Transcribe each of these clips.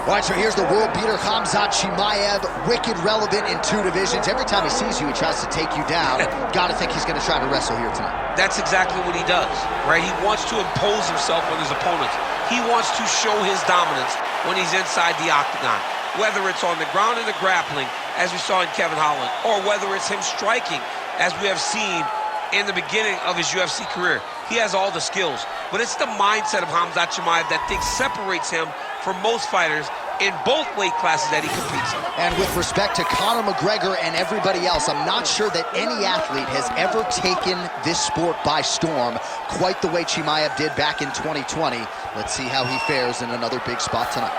All right, so here's the world beater, Khamzat Chimaev, wicked relevant in 2 divisions. Every time he sees you, he tries to take you down. Gotta think he's gonna try to wrestle here tonight. That's exactly what he does, right? He wants to impose himself on his opponents. He wants to show his dominance when he's inside the octagon, whether it's on the ground in the grappling, as we saw in Kevin Holland, or whether it's him striking, as we have seen in the beginning of his UFC career. He has all the skills, but it's the mindset of Khamzat Chimaev that separates him from most fighters in both weight classes that he competes in. And with respect to Conor McGregor and everybody else, I'm not sure that any athlete has ever taken this sport by storm quite the way Chimaev did back in 2020. Let's see how he fares in another big spot tonight.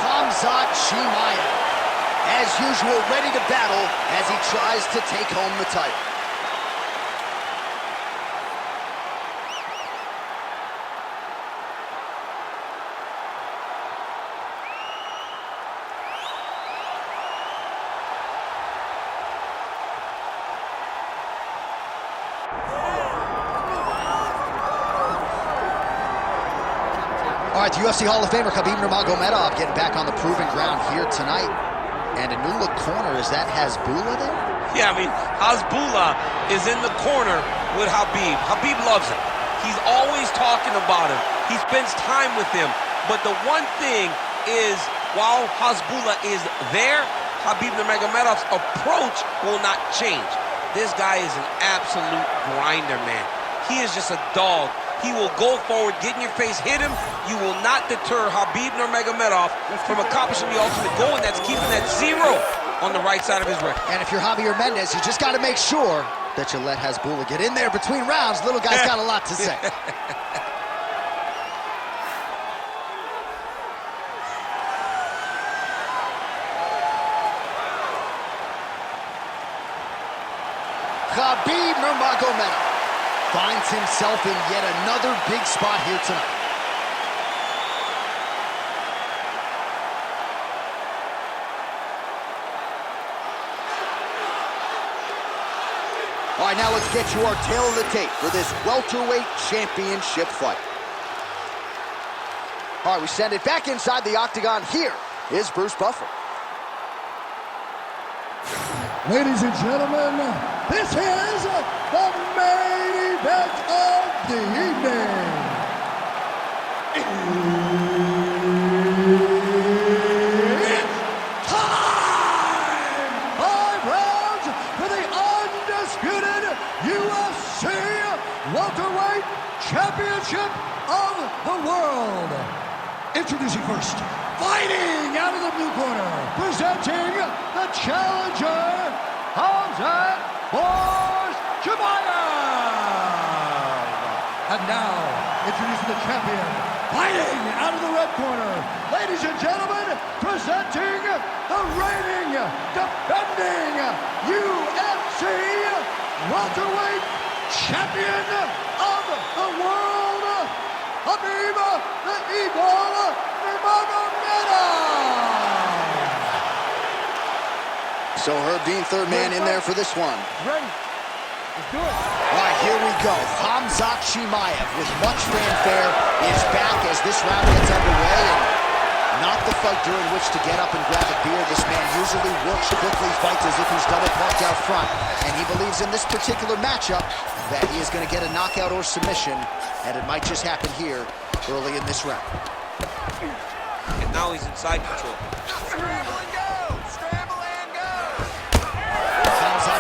Khamzat Chimaev, as usual, ready to battle as he tries to take home the title. All right, the UFC Hall of Famer Khabib Nurmagomedov getting back on the proving ground here tonight. And a new look corner, is that Hasbulla there? Yeah, I mean, Hasbulla is in the corner with Khabib. Khabib loves him. He's always talking about him. He spends time with him. But the one thing is, while Hasbulla is there, Khabib Nurmagomedov's approach will not change. This guy is an absolute grinder, man. He is just a dog. He will go forward, get in your face, hit him. You will not deter Khabib Nurmagomedov from accomplishing the ultimate goal, and that's keeping that 0 on the right side of his record. And if you're Javier Mendez, you just got to make sure that you let Hasbulla get in there between rounds. Little guy's got a lot to say. Khabib Nurmagomedov finds himself in yet another big spot here tonight. All right, now let's get you our tail of the tape for this welterweight championship fight. All right, we send it back inside the octagon. Here is Bruce Buffer. Ladies and gentlemen, this is the main event of the evening. It's time! 5 rounds for the undisputed UFC welterweight championship of the world. Introducing first, fighting out of the blue corner, presenting the challenger, Khamzat Chimaev. And now, introducing the champion, fighting out of the red corner, ladies and gentlemen, presenting the reigning, defending UFC welterweight champion of the world, Khabib the Eagle Nurmagomedov. So Herb Dean, third man in there for this one. Ready? Let's do it. All right, here we go. Khamzat Chimaev, with much fanfare, is back as this round gets underway. And not the fight during which to get up and grab a beer. This man usually works quickly, fights as if he's double parked out front. And he believes in this particular matchup that he is going to get a knockout or submission. And it might just happen here early in this round. And now he's in side control.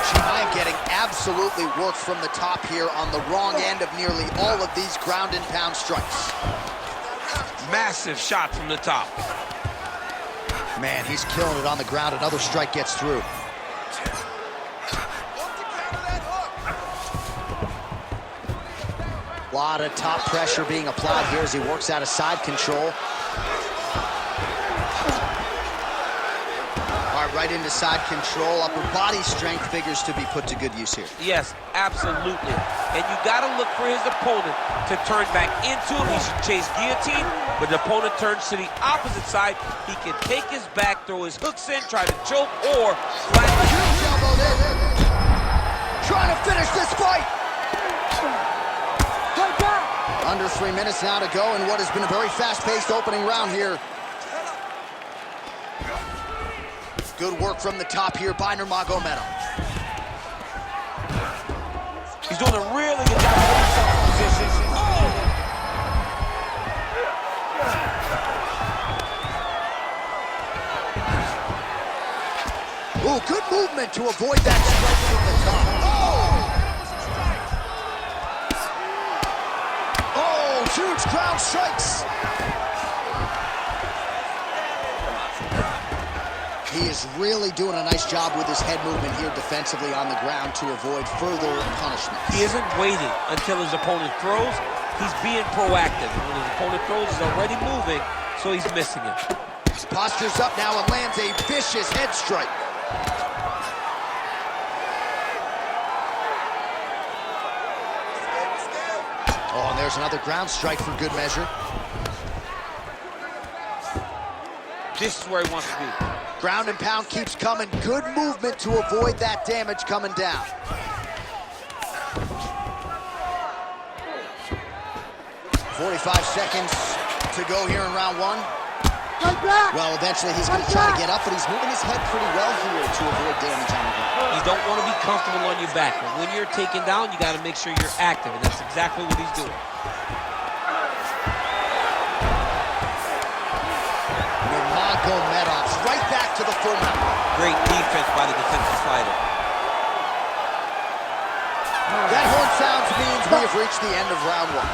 Chimaev getting absolutely worked from the top here on the wrong end of nearly all of these ground and pound strikes. Massive shot from the top. Man, he's killing it on the ground. Another strike gets through. A lot of top pressure being applied here as he works out of side control. Right into side control. Upper body strength figures to be put to good use here. Yes, absolutely. And you got to look for his opponent to turn back into him. He should chase guillotine, but the opponent turns to the opposite side. He can take his back, throw his hooks in, try to choke, or flatten. Huge elbow there. Trying to finish this fight. Right back. Under 3 minutes now to go in what has been a very fast-paced opening round here. Good work from the top here by Nurmagomedov. He's doing a really good job of putting himself in position. Ooh, good movement to avoid that strike from the top. Oh, huge ground strikes. He is really doing a nice job with his head movement here defensively on the ground to avoid further punishment. He isn't waiting until his opponent throws. He's being proactive. When his opponent throws, he's already moving, so he's missing it. His posture's up now and lands a vicious head strike. Oh, and there's another ground strike for good measure. This is where he wants to be. Ground and pound keeps coming. Good movement to avoid that damage coming down. "45 seconds to go here in round one." Well, eventually he's going to try to get up, but he's moving his head pretty well here to avoid damage on the ground. You don't want to be comfortable on your back, but when you're taken down, you got to make sure you're active, and that's exactly what he's doing. Nurmagomedov's right back to the full mount. Great defense by the defensive fighter. That horn sounds means we have reached the end of round one.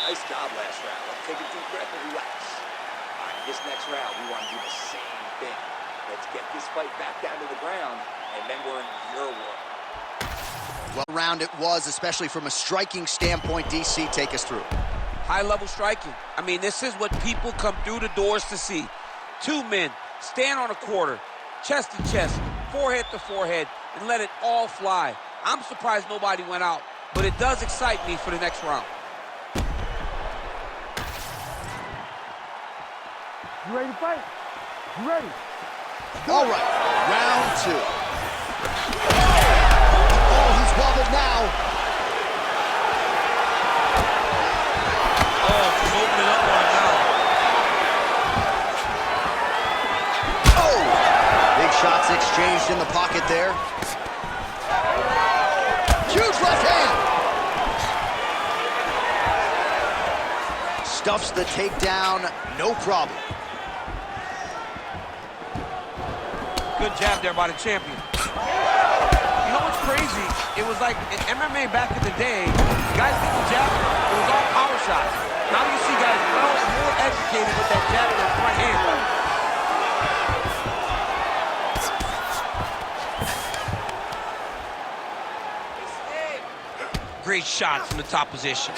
Nice job last round. Let's take a deep breath and relax. All right, this next round, we want to do the same thing. Let's get this fight back down to the ground, and then we're in your world. Well, round it was, especially from a striking standpoint. DC, take us through. High-level striking. I mean, this is what people come through the doors to see. Two men stand on a quarter, chest to chest, forehead to forehead, and let it all fly. I'm surprised nobody went out, but it does excite me for the next round. You ready to fight? You ready? All right, round two. Oh, he's wobbled now. Oh, he's opening up on him now. Oh, big shots exchanged in the pocket there. Huge left hand. Stuffs the takedown, no problem. Good jab there by the champion. You know what's crazy? It was like in MMA back in the day, guys did the jab, it was all power shots. Now you see guys more educated with that jab in their front hand. Great shot from the top position.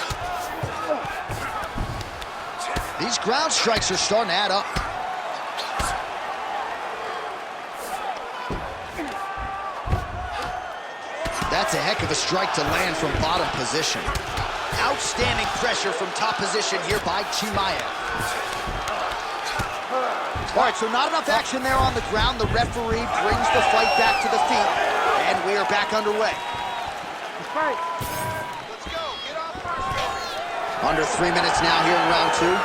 These ground strikes are starting to add up. That's a heck of a strike to land from bottom position. Outstanding pressure from top position here by Chimaev. All right, so not enough action there on the ground. The referee brings the fight back to the feet, and we are back underway. Let's go. Get off first. Under 3 minutes now here in round two.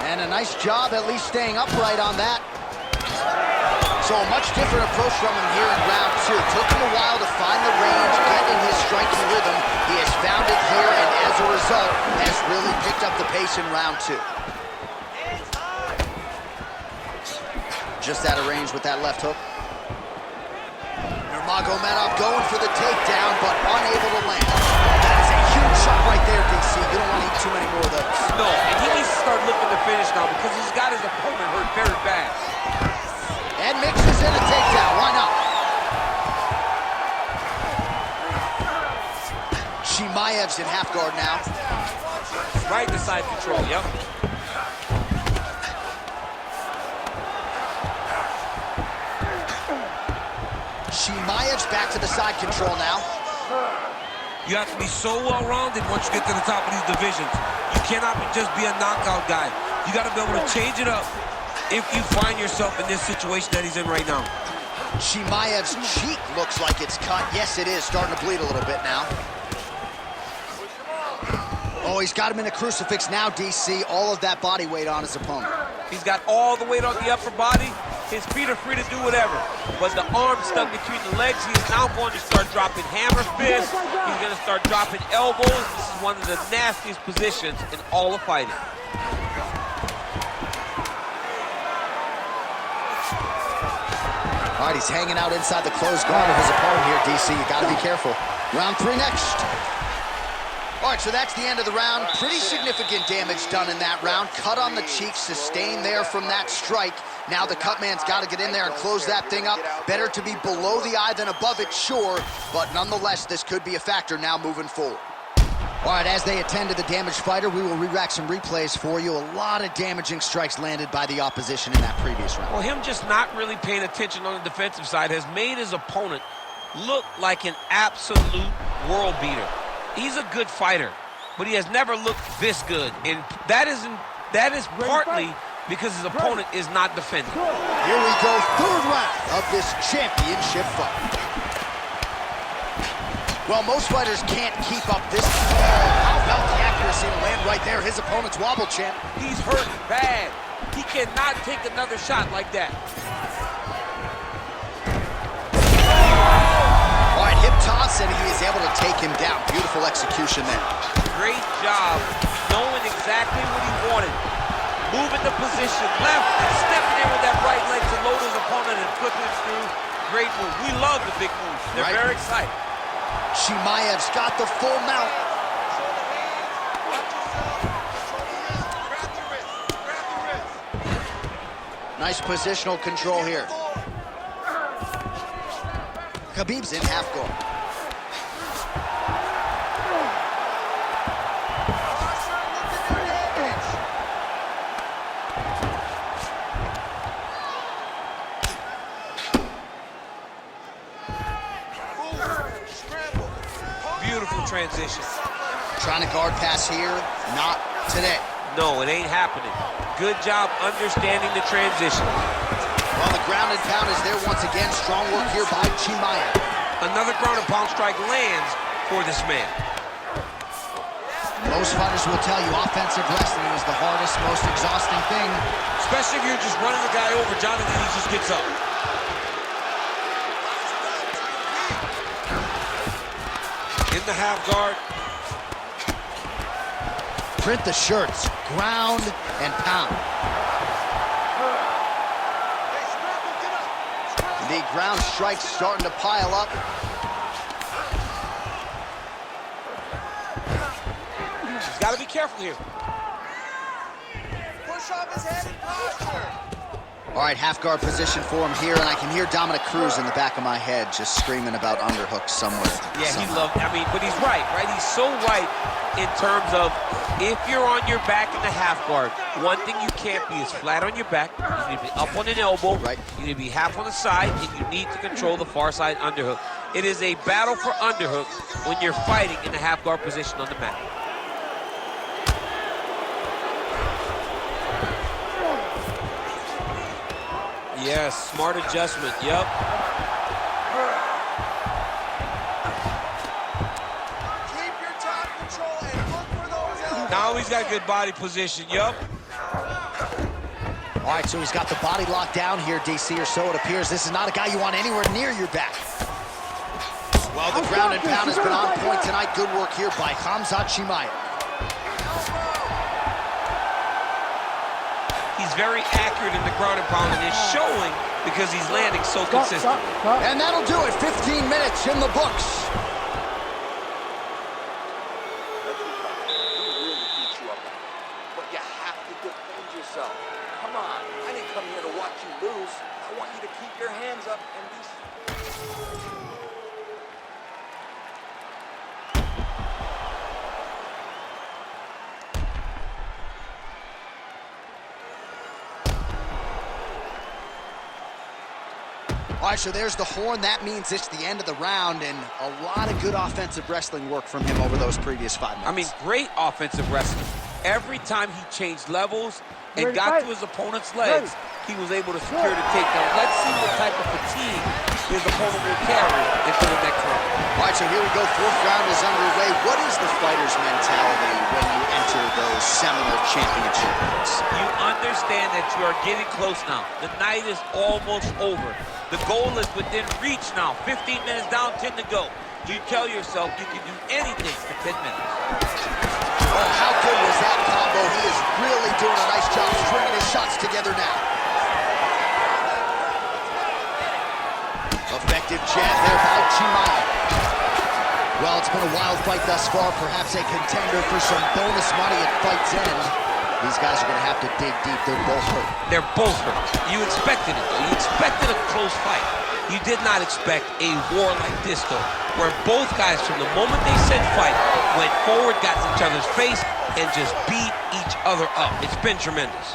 And a nice job at least staying upright on that. So a much different approach from him here in round two. Took him a while to find the range, get in his striking rhythm. He has found it here, and as a result, has really picked up the pace in round two. Just out of range with that left hook. Nurmagomedov going for the takedown, but unable to land. That is a huge shot right there, DC. You don't want to eat too many more of those. No, and he needs to start looking to finish now because he's got his opponent hurt very bad. And mixes in a takedown. Why not? Chimaev's in half guard now. Right to side control, yep. Chimaev's back to the side control now. You have to be so well-rounded once you get to the top of these divisions. You cannot just be a knockout guy. You got to be able to change it up if you find yourself in this situation that he's in right now. Chimaev's cheek looks like it's cut. Yes, it is starting to bleed a little bit now. Oh, he's got him in a crucifix now, DC. All of that body weight on his opponent. He's got all the weight on the upper body. His feet are free to do whatever. But the arm stuck between the legs. He's now going to start dropping hammer fists. He's going to start dropping elbows. This is one of the nastiest positions in all of fighting. All right, he's hanging out inside the closed guard of his opponent here, DC. You got to be careful. Round 3 next. All right, so that's the end of the round. Pretty significant damage done in that round. Cut on the cheek, sustained there from that strike. Now the cut man's got to get in there and close that thing up. Better to be below the eye than above it, sure. But nonetheless, this could be a factor now moving forward. All right, as they attend to the damaged fighter, we will re-rack some replays for you. A lot of damaging strikes landed by the opposition in that previous round. Well, him just not really paying attention on the defensive side has made his opponent look like an absolute world beater. He's a good fighter, but he has never looked this good. And that is partly because his opponent is not defending. Here we go, 3rd round of this championship fight. Well, most fighters can't keep up this. How about the accuracy to land right there? His opponent's wobble, champ. He's hurt bad. He cannot take another shot like that. All right, hip toss, and he is able to take him down. Beautiful execution there. Great job knowing exactly what he wanted. Moving the position left and stepping in with that right leg to load his opponent and flip him through. Great move. We love the big moves. They're very exciting. Chimaev's got the full mount. Nice positional control here. Khabib's in half guard. Beautiful transition. Trying to guard pass here, not today. No, it ain't happening. Good job understanding the transition. Well, the ground and pound is there once again. Strong work here by Chimaev. Another ground and pound strike lands for this man. Most fighters will tell you offensive wrestling is the hardest, most exhausting thing. Especially if you're just running the guy over, Jonathan, he just gets up. In the half guard. Print the shirts, ground and pound. The ground strikes starting to pile up. He's got to be careful here. Push off his head and posture. All right, half guard position for him here, and I can hear Dominic Cruz in the back of my head just screaming about underhooks somewhere. Yeah, he loved, I mean, but he's right? He's so right in terms of if you're on your back in the half guard, one thing you can't be is flat on your back. You need to be up on an elbow. Right. You need to be half on the side, and you need to control the far side underhook. It is a battle for underhook when you're fighting in the half guard position on the mat. Yes, smart adjustment, yep. Keep your top control and look for those elbows. Now he's got good body position, yep. All right, so he's got the body locked down here, DC, or so it appears. This is not a guy you want anywhere near your back. Well, the ground and pound has been on point tonight. Good work here by Khamzat Chimaev. He's very accurate in the ground and pound, and it's showing because he's landing so consistently. And that'll do it. 15 minutes in the books. Really beat you up, but you have to defend yourself. Come on, I didn't come here to watch you lose. I want you to keep your hands up and be. All right, so there's the horn. That means it's the end of the round, and a lot of good offensive wrestling work from him over those previous 5 minutes. I mean, great offensive wrestling. Every time he changed levels and got to his opponent's legs, he was able to secure the takedown. Let's see what type of fatigue his opponent will carry into the next round. All right, so here we go. Fourth round is underway. What is the fighter's mentality when you enter those seminal championship bouts? You understand that you are getting close now. The night is almost over. The goal is within reach now. 15 minutes down, 10 to go. You tell yourself you can do anything for 10 minutes. Oh, how good was that combo? He is really doing a nice job stringing his shots together now. Effective jab there by Chimaev. Well, it's been a wild fight thus far, perhaps a contender for some bonus money at fight's end. These guys are going to have to dig deep. They're both hurt. They're both hurt. You expected it, though. You expected a close fight. You did not expect a war like this, though, where both guys, from the moment they said fight, went forward, got in each other's face, and just beat each other up. It's been tremendous.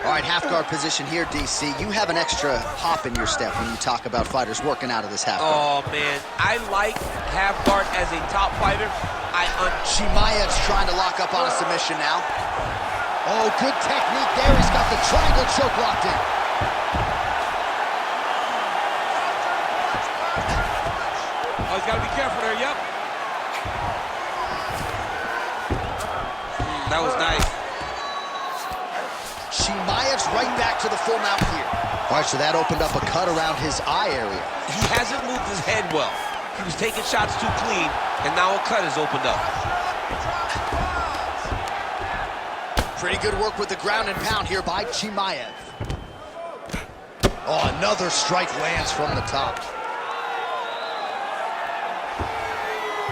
All right, half guard position here, DC. You have an extra hop in your step when you talk about fighters working out of this half guard. Oh, man. I like half guard as a top fighter. Chimaev's trying to lock up on a submission now. Oh, good technique there. He's got the triangle choke locked in. Oh, he's got to be careful there, yep. That was nice. Chimaev's right back to the full mount here. All right, so that opened up a cut around his eye area. He hasn't moved his head well. He was taking shots too clean, and now a cut has opened up. Pretty good work with the ground and pound here by Chimaev. Oh, another strike lands from the top.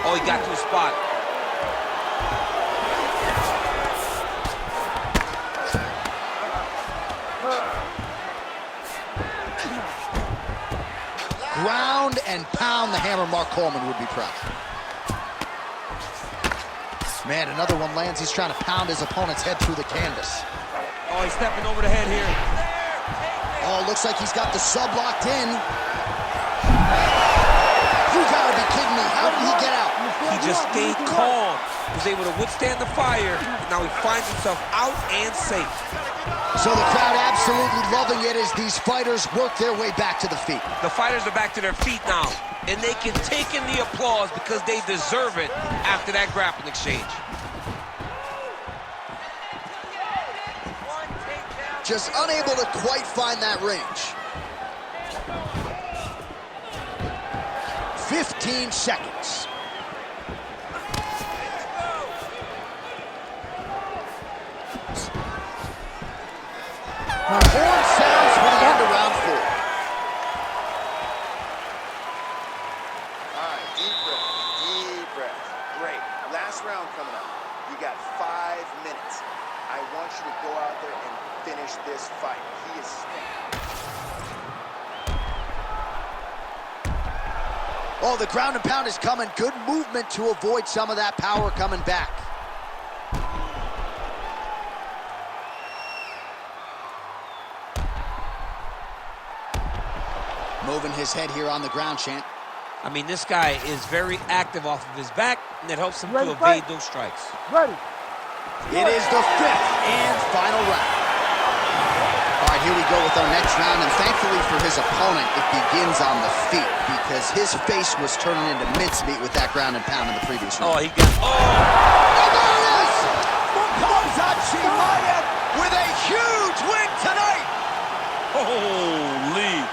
Oh, he got to a spot. Ground and pound, the hammer. Mark Coleman would be proud. Man, another one lands. He's trying to pound his opponent's head through the canvas. Oh, he's stepping over the head here. Oh, looks like he's got the sub locked in. You gotta be kidding me. How did he get out? He just stayed calm. He was able to withstand the fire. And now he finds himself out and safe. So the crowd absolutely loving it as these fighters work their way back to the feet. The fighters are back to their feet now, and they can take in the applause because they deserve it after that grappling exchange. Just unable to quite find that range. 15 seconds. Horn sounds for the end of round 4. All right, deep breath, deep breath. Great. Last round coming up. You got 5 minutes. I want you to go out there and finish this fight. He is Oh, the ground and pound is coming. Good movement to avoid some of that power coming back. Moving his head here on the ground, Chant. I mean, this guy is very active off of his back, and that helps him to evade those strikes. It is the 5th and final round. All right, here we go with our next round, and thankfully for his opponent, it begins on the feet because his face was turning into mincemeat with that ground and pound in the previous round. Oh, he got... Oh! And there it is! Khamzat Chimaev with a huge win tonight! Holy!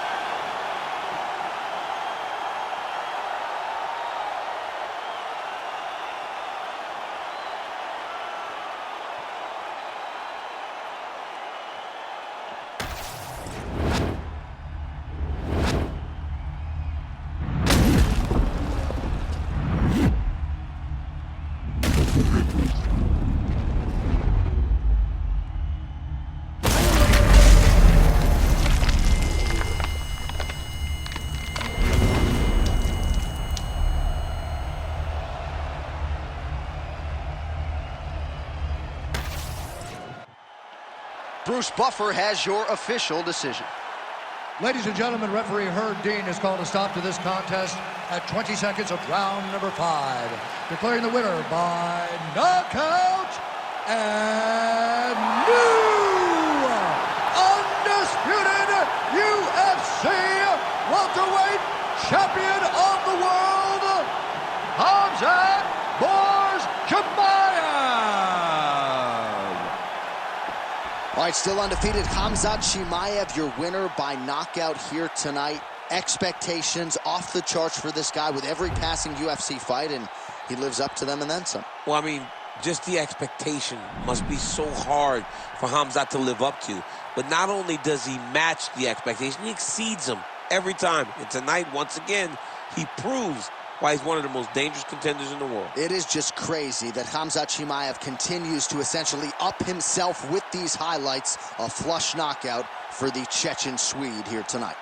Bruce Buffer has your official decision. Ladies and gentlemen, referee Herb Dean has called a stop to this contest at 20 seconds of round number 5, declaring the winner by knockout and new All right, still undefeated, Khamzat Chimaev, your winner by knockout here tonight. Expectations off the charts for this guy with every passing UFC fight, and he lives up to them and then some. Well, I mean, just the expectation must be so hard for Khamzat to live up to. But not only does he match the expectation, he exceeds them every time. And tonight, once again, he proves why he's one of the most dangerous contenders in the world. It is just crazy that Khamzat Chimaev continues to essentially up himself with these highlights. A flush knockout for the Chechen Swede here tonight.